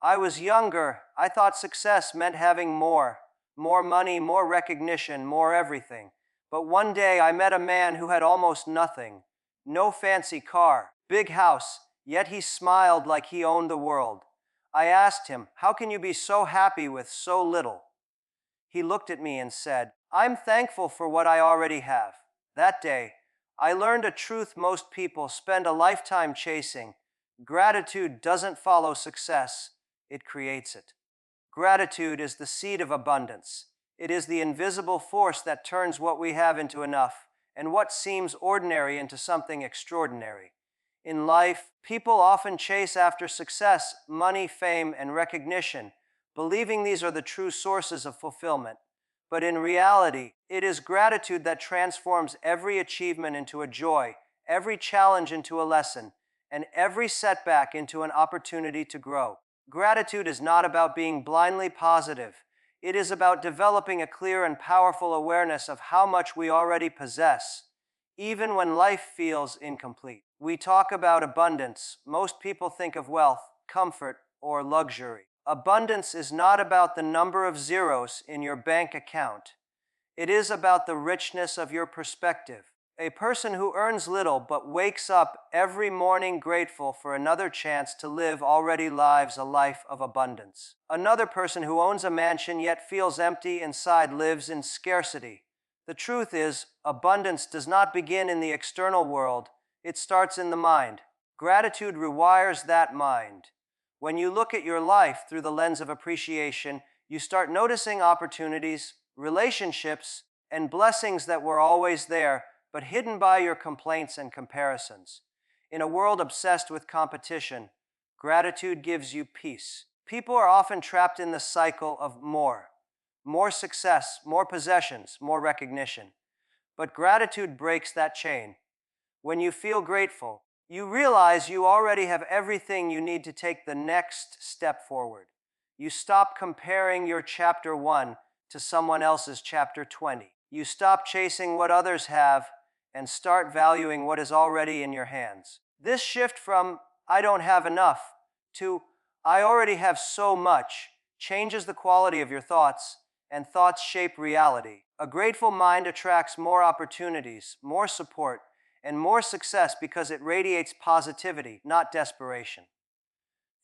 I was younger, I thought success meant having more money, more recognition, more everything. But one day I met a man who had almost nothing. No fancy car, big house, yet he smiled like he owned the world. I asked him, "How can you be so happy with so little?" He looked at me and said, "I'm thankful for what I already have." That day, I learned a truth most people spend a lifetime chasing. Gratitude doesn't follow success, it creates it. Gratitude is the seed of abundance. It is the invisible force that turns what we have into enough, and what seems ordinary into something extraordinary. In life, people often chase after success, money, fame, and recognition, believing these are the true sources of fulfillment. But in reality, it is gratitude that transforms every achievement into a joy, every challenge into a lesson, and every setback into an opportunity to grow. Gratitude is not about being blindly positive. It is about developing a clear and powerful awareness of how much we already possess, even when life feels incomplete. We talk about abundance. Most people think of wealth, comfort, or luxury. Abundance is not about the number of zeros in your bank account. It is about the richness of your perspective. A person who earns little but wakes up every morning grateful for another chance to live already lives a life of abundance. Another person who owns a mansion yet feels empty inside lives in scarcity. The truth is, abundance does not begin in the external world, it starts in the mind. Gratitude rewires that mind. When you look at your life through the lens of appreciation, you start noticing opportunities, relationships, and blessings that were always there, but hidden by your complaints and comparisons. In a world obsessed with competition, gratitude gives you peace. People are often trapped in the cycle of more success, more possessions, more recognition. But gratitude breaks that chain. When you feel grateful, you realize you already have everything you need to take the next step forward. You stop comparing your chapter 1 to someone else's chapter 20. You stop chasing what others have and start valuing what is already in your hands. This shift from "I don't have enough" to "I already have so much" changes the quality of your thoughts, and thoughts shape reality. A grateful mind attracts more opportunities, more support, and more success because it radiates positivity, not desperation.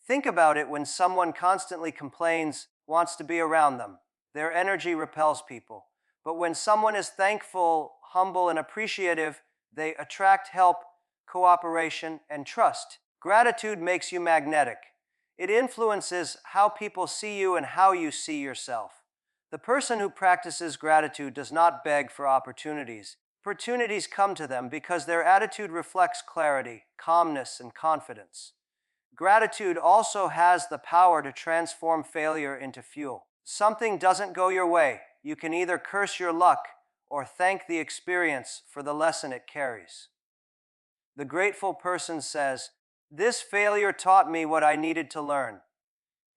Think about it. When someone constantly complains, wants to be around them, their energy repels people. But when someone is thankful, humble, and appreciative, they attract help, cooperation, and trust. Gratitude makes you magnetic. It influences how people see you and how you see yourself. The person who practices gratitude does not beg for opportunities. Opportunities come to them because their attitude reflects clarity, calmness, and confidence. Gratitude also has the power to transform failure into fuel. Something doesn't go your way. You can either curse your luck or thank the experience for the lesson it carries. The grateful person says, "This failure taught me what I needed to learn,"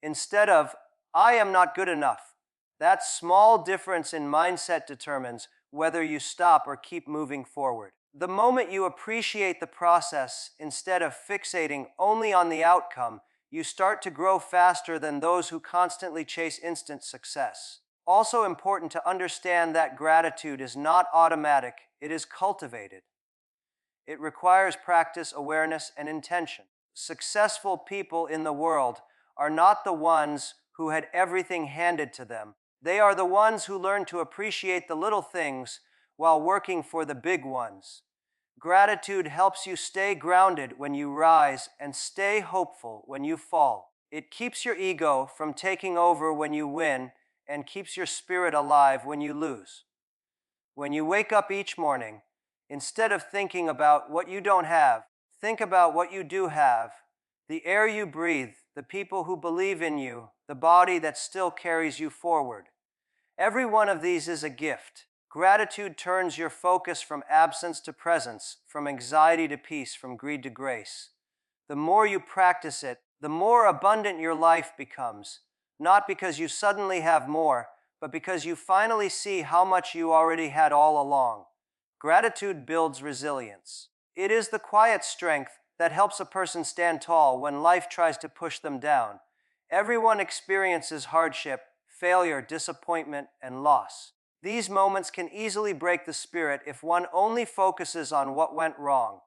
instead of "I am not good enough." That small difference in mindset determines whether you stop or keep moving forward. The moment you appreciate the process instead of fixating only on the outcome, you start to grow faster than those who constantly chase instant success. Also important to understand that gratitude is not automatic, it is cultivated. It requires practice, awareness, and intention. Successful people in the world are not the ones who had everything handed to them. They are the ones who learn to appreciate the little things while working for the big ones. Gratitude helps you stay grounded when you rise and stay hopeful when you fall. It keeps your ego from taking over when you win and keeps your spirit alive when you lose. When you wake up each morning, instead of thinking about what you don't have, think about what you do have. The air you breathe, the people who believe in you, the body that still carries you forward. Every one of these is a gift. Gratitude turns your focus from absence to presence, from anxiety to peace, from greed to grace. The more you practice it, the more abundant your life becomes, not because you suddenly have more, but because you finally see how much you already had all along. Gratitude builds resilience. It is the quiet strength that helps a person stand tall when life tries to push them down. Everyone experiences hardship, failure, disappointment, and loss. These moments can easily break the spirit if one only focuses on what went wrong.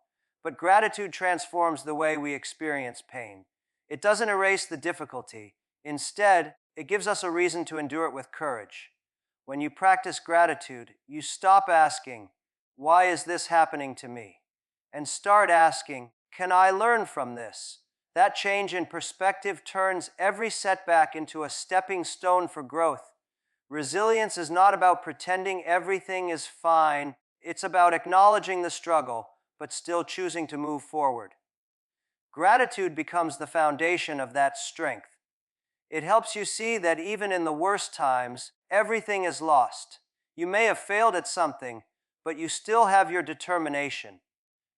But gratitude transforms the way we experience pain. It doesn't erase the difficulty. Instead, it gives us a reason to endure it with courage. When you practice gratitude, you stop asking, "Why is this happening to me?" and start asking, "Can I learn from this?" That change in perspective turns every setback into a stepping stone for growth. Resilience is not about pretending everything is fine, it's about acknowledging the struggle, but still choosing to move forward. Gratitude becomes the foundation of that strength. It helps you see that even in the worst times, everything is lost. You may have failed at something, but you still have your determination.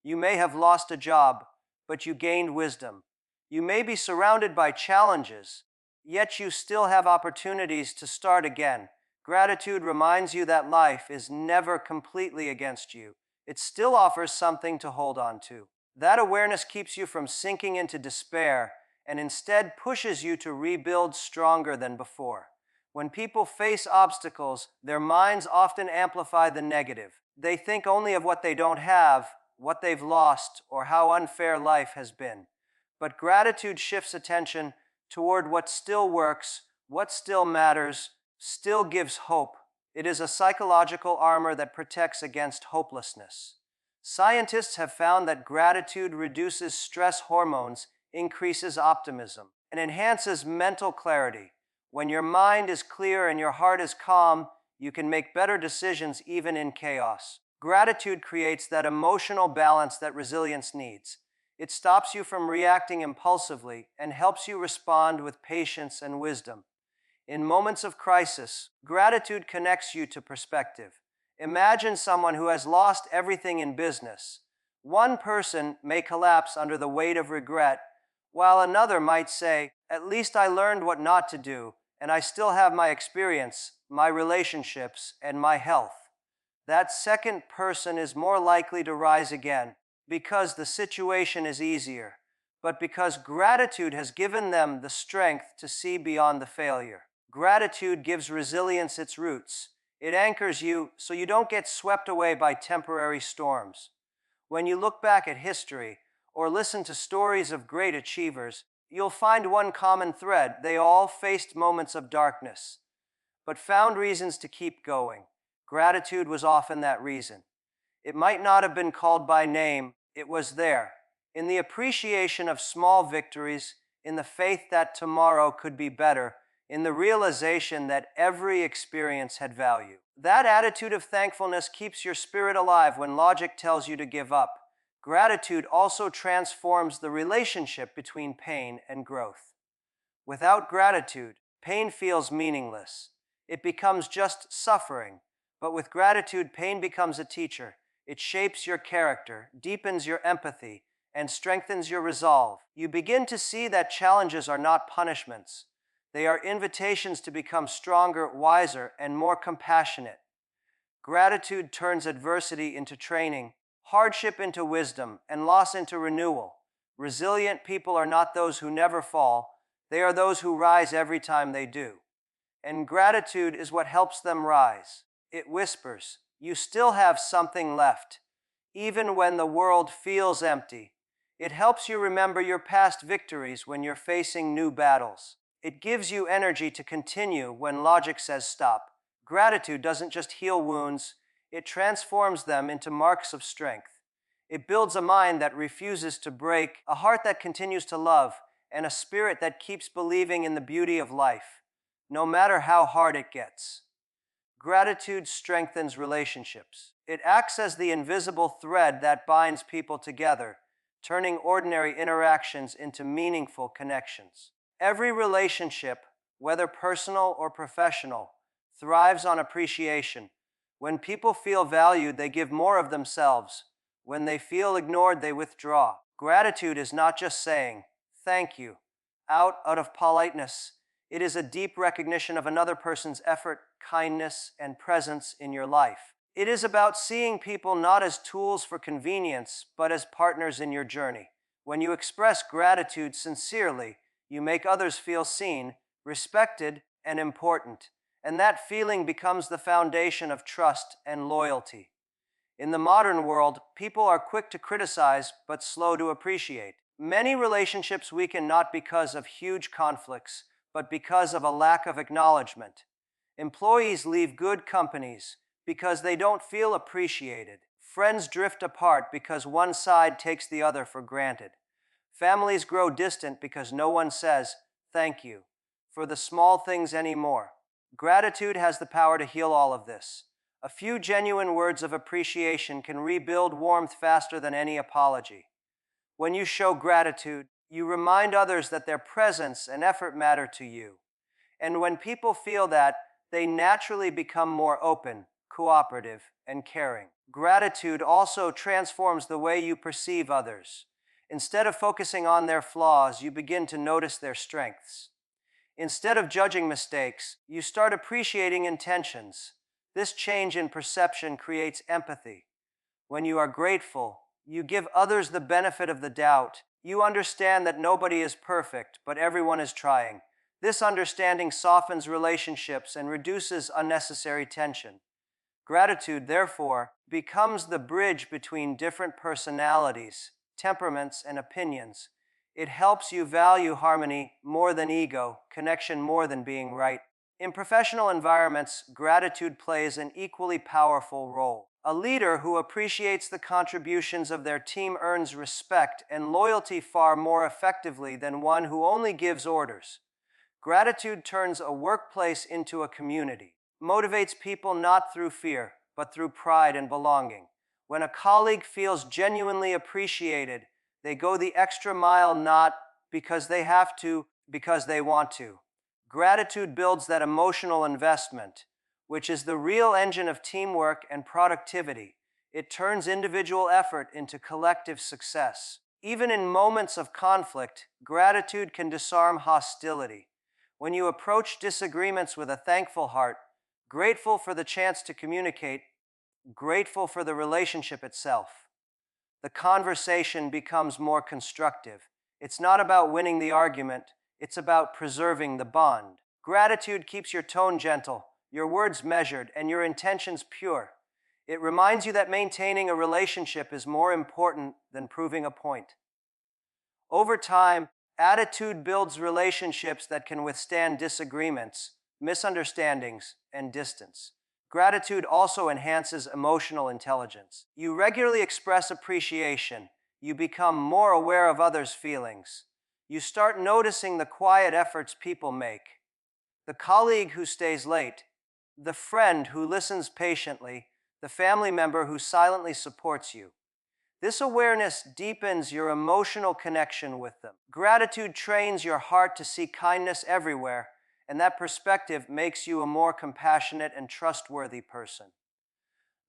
You may have lost a job, but you gained wisdom. You may be surrounded by challenges, yet you still have opportunities to start again. Gratitude reminds you that life is never completely against you. It still offers something to hold on to. That awareness keeps you from sinking into despair and instead pushes you to rebuild stronger than before. When people face obstacles, their minds often amplify the negative. They think only of what they don't have, what they've lost, or how unfair life has been. But gratitude shifts attention toward what still works, what still matters, still gives hope. It is a psychological armor that protects against hopelessness. Scientists have found that gratitude reduces stress hormones, increases optimism, and enhances mental clarity. When your mind is clear and your heart is calm, you can make better decisions even in chaos. Gratitude creates that emotional balance that resilience needs. It stops you from reacting impulsively and helps you respond with patience and wisdom. In moments of crisis, gratitude connects you to perspective. Imagine someone who has lost everything in business. One person may collapse under the weight of regret, while another might say, "At least I learned what not to do, and I still have my experience, my relationships, and my health." That second person is more likely to rise again because the situation is easier, but because gratitude has given them the strength to see beyond the failure. Gratitude gives resilience its roots. It anchors you so you don't get swept away by temporary storms. When you look back at history or listen to stories of great achievers, you'll find one common thread. They all faced moments of darkness, but found reasons to keep going. Gratitude was often that reason. It might not have been called by name, it was there, in the appreciation of small victories, in the faith that tomorrow could be better, in the realization that every experience had value. That attitude of thankfulness keeps your spirit alive when logic tells you to give up. Gratitude also transforms the relationship between pain and growth. Without gratitude, pain feels meaningless. It becomes just suffering. But with gratitude, pain becomes a teacher. It shapes your character, deepens your empathy, and strengthens your resolve. You begin to see that challenges are not punishments. They are invitations to become stronger, wiser, and more compassionate. Gratitude turns adversity into training, hardship into wisdom, and loss into renewal. Resilient people are not those who never fall. They are those who rise every time they do. And gratitude is what helps them rise. It whispers, "You still have something left," even when the world feels empty. It helps you remember your past victories when you're facing new battles. It gives you energy to continue when logic says stop. Gratitude doesn't just heal wounds, it transforms them into marks of strength. It builds a mind that refuses to break, a heart that continues to love, and a spirit that keeps believing in the beauty of life, no matter how hard it gets. Gratitude strengthens relationships. It acts as the invisible thread that binds people together, turning ordinary interactions into meaningful connections. Every relationship, whether personal or professional, thrives on appreciation. When people feel valued, they give more of themselves. When they feel ignored, they withdraw. Gratitude is not just saying, "Thank you," out of politeness. It is a deep recognition of another person's effort, kindness, and presence in your life. It is about seeing people not as tools for convenience, but as partners in your journey. When you express gratitude sincerely, You make others feel seen, respected, and important, and that feeling becomes the foundation of trust and loyalty. In the modern world, people are quick to criticize but slow to appreciate. Many relationships weaken not because of huge conflicts, but because of a lack of acknowledgement. Employees leave good companies because they don't feel appreciated. Friends drift apart because one side takes the other for granted. Families grow distant because no one says, "Thank you," for the small things anymore. Gratitude has the power to heal all of this. A few genuine words of appreciation can rebuild warmth faster than any apology. When you show gratitude, you remind others that their presence and effort matter to you. And when people feel that, they naturally become more open, cooperative, and caring. Gratitude also transforms the way you perceive others. Instead of focusing on their flaws, you begin to notice their strengths. Instead of judging mistakes, you start appreciating intentions. This change in perception creates empathy. When you are grateful, you give others the benefit of the doubt. You understand that nobody is perfect, but everyone is trying. This understanding softens relationships and reduces unnecessary tension. Gratitude, therefore, becomes the bridge between different personalities, temperaments, and opinions. It helps you value harmony more than ego, connection more than being right. In professional environments, gratitude plays an equally powerful role. A leader who appreciates the contributions of their team earns respect and loyalty far more effectively than one who only gives orders. Gratitude turns a workplace into a community, motivates people not through fear, but through pride and belonging. When a colleague feels genuinely appreciated, they go the extra mile not because they have to, because they want to. Gratitude builds that emotional investment, which is the real engine of teamwork and productivity. It turns individual effort into collective success. Even in moments of conflict, gratitude can disarm hostility. When you approach disagreements with a thankful heart, grateful for the chance to communicate, grateful for the relationship itself, the conversation becomes more constructive. It's not about winning the argument, it's about preserving the bond. Gratitude keeps your tone gentle, your words measured, and your intentions pure. It reminds you that maintaining a relationship is more important than proving a point. Over time, attitude builds relationships that can withstand disagreements, misunderstandings, and distance. Gratitude also enhances emotional intelligence. You regularly express appreciation. You become more aware of others' feelings. You start noticing the quiet efforts people make. The colleague who stays late, the friend who listens patiently, the family member who silently supports you. This awareness deepens your emotional connection with them. Gratitude trains your heart to see kindness everywhere, and that perspective makes you a more compassionate and trustworthy person.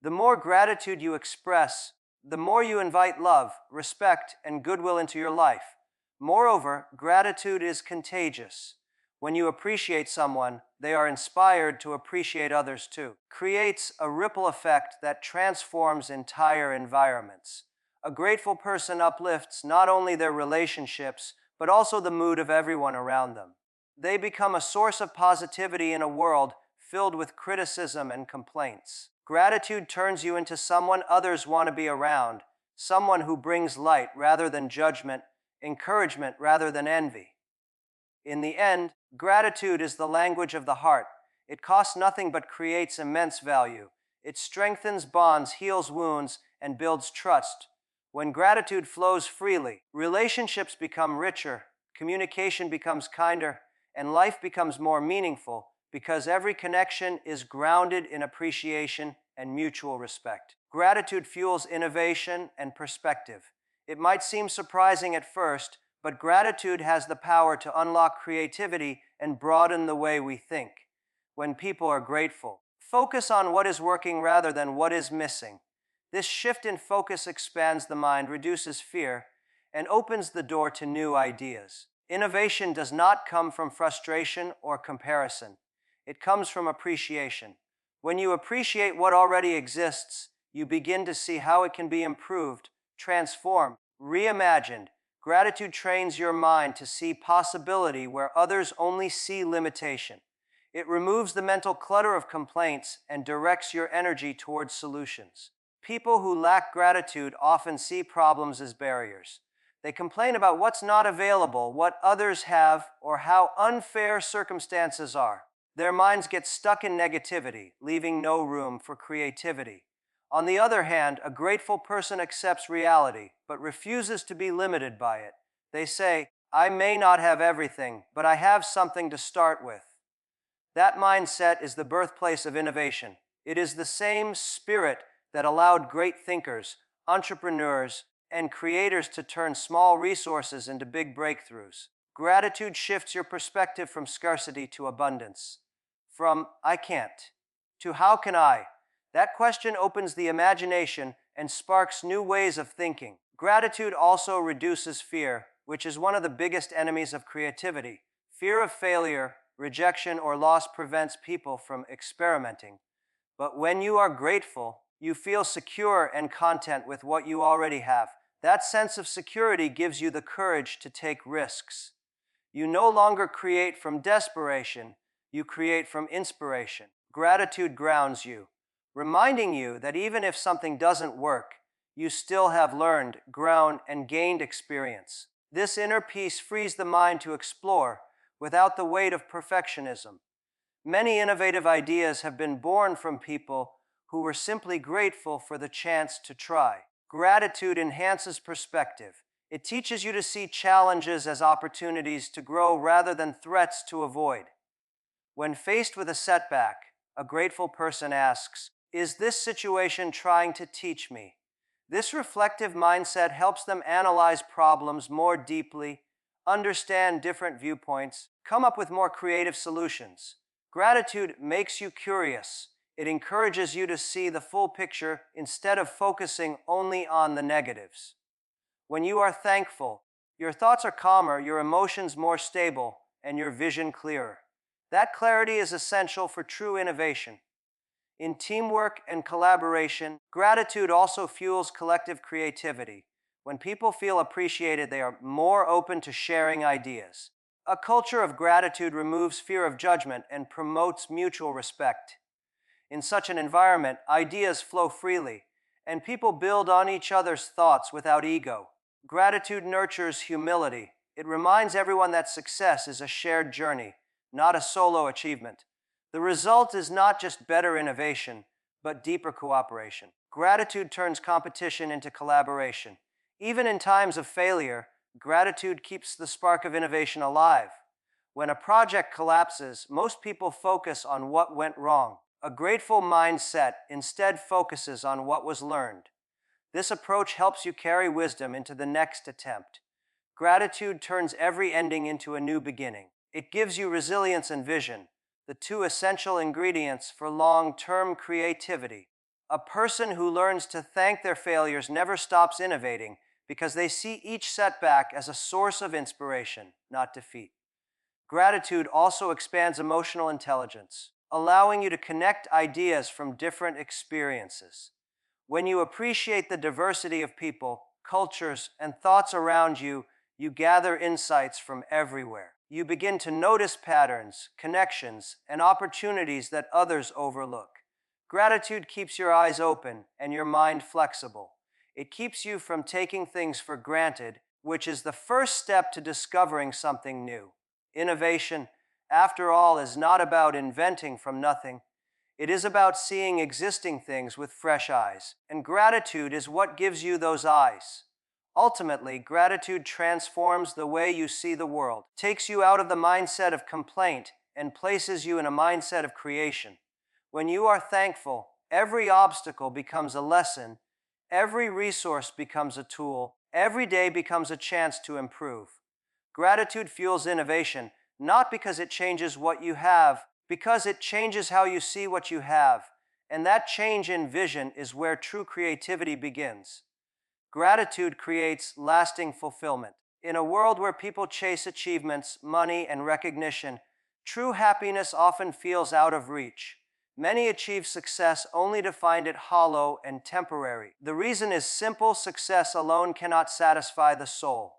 The more gratitude you express, the more you invite love, respect, and goodwill into your life. Moreover, gratitude is contagious. When you appreciate someone, they are inspired to appreciate others too. Creates a ripple effect that transforms entire environments. A grateful person uplifts not only their relationships, but also the mood of everyone around them. They become a source of positivity in a world filled with criticism and complaints. Gratitude turns you into someone others want to be around, someone who brings light rather than judgment, encouragement rather than envy. In the end, gratitude is the language of the heart. It costs nothing but creates immense value. It strengthens bonds, heals wounds, and builds trust. When gratitude flows freely, relationships become richer, communication becomes kinder, and life becomes more meaningful because every connection is grounded in appreciation and mutual respect. Gratitude fuels innovation and perspective. It might seem surprising at first, but gratitude has the power to unlock creativity and broaden the way we think. When people are grateful, focus on what is working rather than what is missing. This shift in focus expands the mind, reduces fear, and opens the door to new ideas. Innovation does not come from frustration or comparison. It comes from appreciation. When you appreciate what already exists, you begin to see how it can be improved, transformed, reimagined. Gratitude trains your mind to see possibility where others only see limitation. It removes the mental clutter of complaints and directs your energy towards solutions. People who lack gratitude often see problems as barriers. They complain about what's not available, what others have, or how unfair circumstances are. Their minds get stuck in negativity, leaving no room for creativity. On the other hand, a grateful person accepts reality, but refuses to be limited by it. They say, I may not have everything, but I have something to start with. That mindset is the birthplace of innovation. It is the same spirit that allowed great thinkers, entrepreneurs, and creators to turn small resources into big breakthroughs. Gratitude shifts your perspective from scarcity to abundance. From I can't to how can I? That question opens the imagination and sparks new ways of thinking. Gratitude also reduces fear, which is one of the biggest enemies of creativity. Fear of failure, rejection, or loss prevents people from experimenting. But when you are grateful, you feel secure and content with what you already have. That sense of security gives you the courage to take risks. You no longer create from desperation, you create from inspiration. Gratitude grounds you, reminding you that even if something doesn't work, you still have learned, grown, and gained experience. This inner peace frees the mind to explore without the weight of perfectionism. Many innovative ideas have been born from people who were simply grateful for the chance to try. Gratitude enhances perspective. It teaches you to see challenges as opportunities to grow rather than threats to avoid. When faced with a setback, a grateful person asks, is this situation trying to teach me? This reflective mindset helps them analyze problems more deeply, understand different viewpoints, come up with more creative solutions. Gratitude makes you curious. It encourages you to see the full picture instead of focusing only on the negatives. When you are thankful, your thoughts are calmer, your emotions more stable, and your vision clearer. That clarity is essential for true innovation. In teamwork and collaboration, gratitude also fuels collective creativity. When people feel appreciated, they are more open to sharing ideas. A culture of gratitude removes fear of judgment and promotes mutual respect. In such an environment, ideas flow freely, and people build on each other's thoughts without ego. Gratitude nurtures humility. It reminds everyone that success is a shared journey, not a solo achievement. The result is not just better innovation, but deeper cooperation. Gratitude turns competition into collaboration. Even in times of failure, gratitude keeps the spark of innovation alive. When a project collapses, most people focus on what went wrong. A grateful mindset instead focuses on what was learned. This approach helps you carry wisdom into the next attempt. Gratitude turns every ending into a new beginning. It gives you resilience and vision, the two essential ingredients for long-term creativity. A person who learns to thank their failures never stops innovating because they see each setback as a source of inspiration, not defeat. Gratitude also expands emotional intelligence, allowing you to connect ideas from different experiences. When you appreciate the diversity of people, cultures, and thoughts around you, you gather insights from everywhere. You begin to notice patterns, connections, and opportunities that others overlook. Gratitude keeps your eyes open and your mind flexible. It keeps you from taking things for granted, which is the first step to discovering something new. Innovation, after all, is not about inventing from nothing. It is about seeing existing things with fresh eyes, and gratitude is what gives you those eyes. Ultimately, gratitude transforms the way you see the world, takes you out of the mindset of complaint, and places you in a mindset of creation. When you are thankful, every obstacle becomes a lesson, every resource becomes a tool, every day becomes a chance to improve. Gratitude fuels innovation, not because it changes what you have, because it changes how you see what you have, and that change in vision is where true creativity begins. Gratitude creates lasting fulfillment. In a world where people chase achievements, money, and recognition, true happiness often feels out of reach. Many achieve success only to find it hollow and temporary. The reason is simple: success alone cannot satisfy the soul.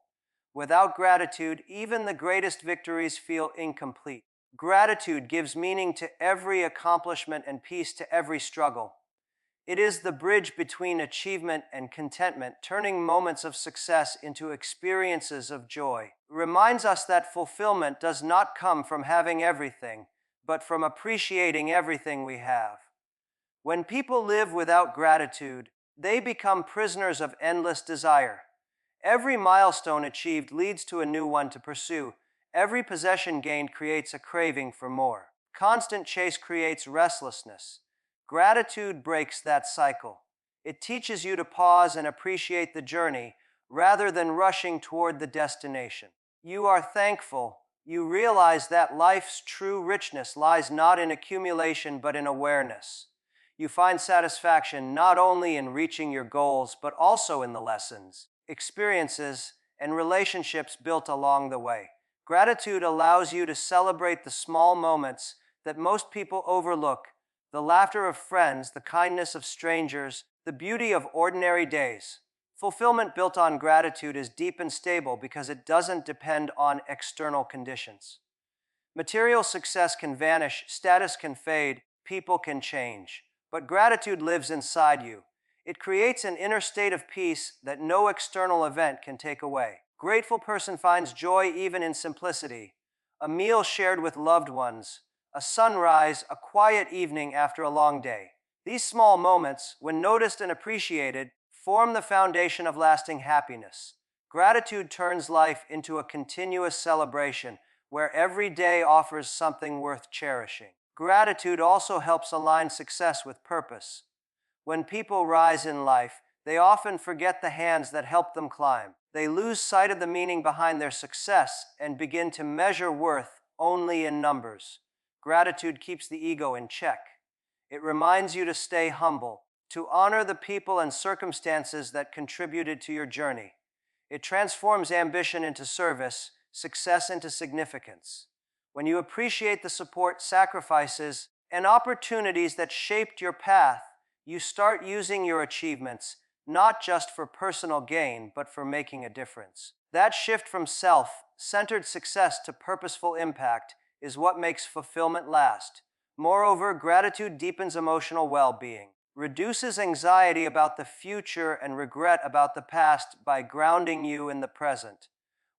Without gratitude, even the greatest victories feel incomplete. Gratitude gives meaning to every accomplishment and peace to every struggle. It is the bridge between achievement and contentment, turning moments of success into experiences of joy. It reminds us that fulfillment does not come from having everything, but from appreciating everything we have. When people live without gratitude, they become prisoners of endless desire. Every milestone achieved leads to a new one to pursue. Every possession gained creates a craving for more. Constant chase creates restlessness. Gratitude breaks that cycle. It teaches you to pause and appreciate the journey rather than rushing toward the destination. You are thankful. You realize that life's true richness lies not in accumulation but in awareness. You find satisfaction not only in reaching your goals but also in the lessons, experiences, and relationships built along the way. Gratitude allows you to celebrate the small moments that most people overlook: the laughter of friends, the kindness of strangers, the beauty of ordinary days. Fulfillment built on gratitude is deep and stable because it doesn't depend on external conditions. Material success can vanish, status can fade, people can change, but gratitude lives inside you. It creates an inner state of peace that no external event can take away. Grateful person finds joy even in simplicity: a meal shared with loved ones, a sunrise, a quiet evening after a long day. These small moments, when noticed and appreciated, form the foundation of lasting happiness. Gratitude turns life into a continuous celebration where every day offers something worth cherishing. Gratitude also helps align success with purpose. When people rise in life, they often forget the hands that helped them climb. They lose sight of the meaning behind their success and begin to measure worth only in numbers. Gratitude keeps the ego in check. It reminds you to stay humble, to honor the people and circumstances that contributed to your journey. It transforms ambition into service, success into significance. When you appreciate the support, sacrifices, and opportunities that shaped your path, you start using your achievements not just for personal gain, but for making a difference. That shift from self-centered success to purposeful impact is what makes fulfillment last. Moreover, gratitude deepens emotional well-being, reduces anxiety about the future and regret about the past by grounding you in the present.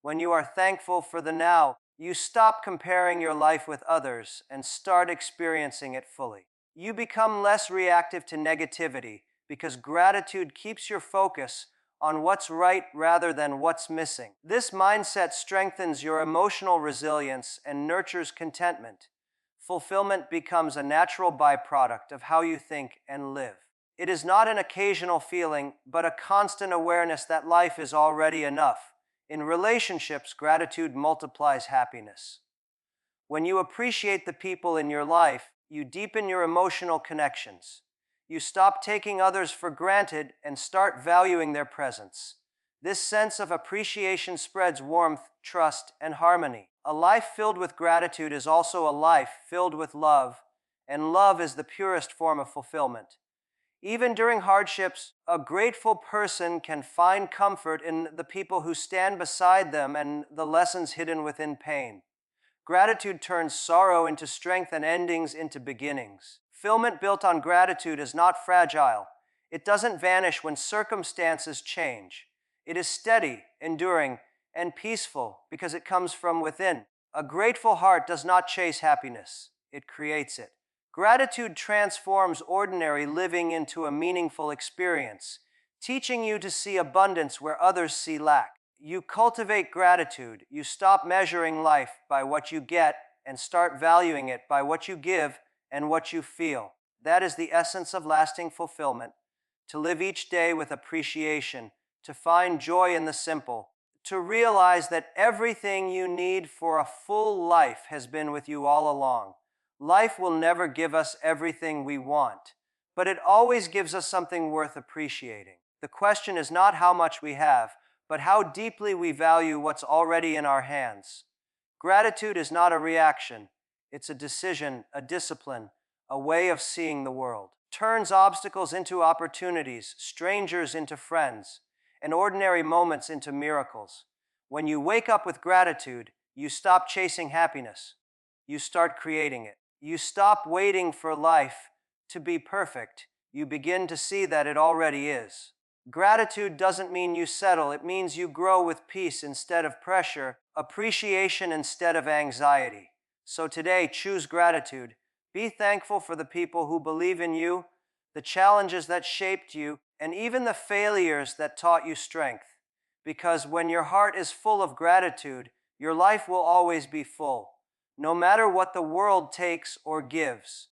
When you are thankful for the now, you stop comparing your life with others and start experiencing it fully. You become less reactive to negativity because gratitude keeps your focus on what's right rather than what's missing. This mindset strengthens your emotional resilience and nurtures contentment. Fulfillment becomes a natural byproduct of how you think and live. It is not an occasional feeling, but a constant awareness that life is already enough. In relationships, gratitude multiplies happiness. When you appreciate the people in your life, you deepen your emotional connections. You stop taking others for granted and start valuing their presence. This sense of appreciation spreads warmth, trust, and harmony. A life filled with gratitude is also a life filled with love, and love is the purest form of fulfillment. Even during hardships, a grateful person can find comfort in the people who stand beside them and the lessons hidden within pain. Gratitude turns sorrow into strength and endings into beginnings. Fulfillment built on gratitude is not fragile. It doesn't vanish when circumstances change. It is steady, enduring, and peaceful because it comes from within. A grateful heart does not chase happiness. It creates it. Gratitude transforms ordinary living into a meaningful experience, teaching you to see abundance where others see lack. You cultivate gratitude. You stop measuring life by what you get and start valuing it by what you give and what you feel. That is the essence of lasting fulfillment. To live each day with appreciation, to find joy in the simple, to realize that everything you need for a full life has been with you all along. Life will never give us everything we want, but it always gives us something worth appreciating. The question is not how much we have, but how deeply we value what's already in our hands. Gratitude is not a reaction. It's a decision, a discipline, a way of seeing the world. Turns obstacles into opportunities, strangers into friends, and ordinary moments into miracles. When you wake up with gratitude, you stop chasing happiness. You start creating it. You stop waiting for life to be perfect. You begin to see that it already is. Gratitude doesn't mean you settle, it means you grow with peace instead of pressure, appreciation instead of anxiety. So today, choose gratitude. Be thankful for the people who believe in you, the challenges that shaped you, and even the failures that taught you strength. Because when your heart is full of gratitude, your life will always be full, no matter what the world takes or gives.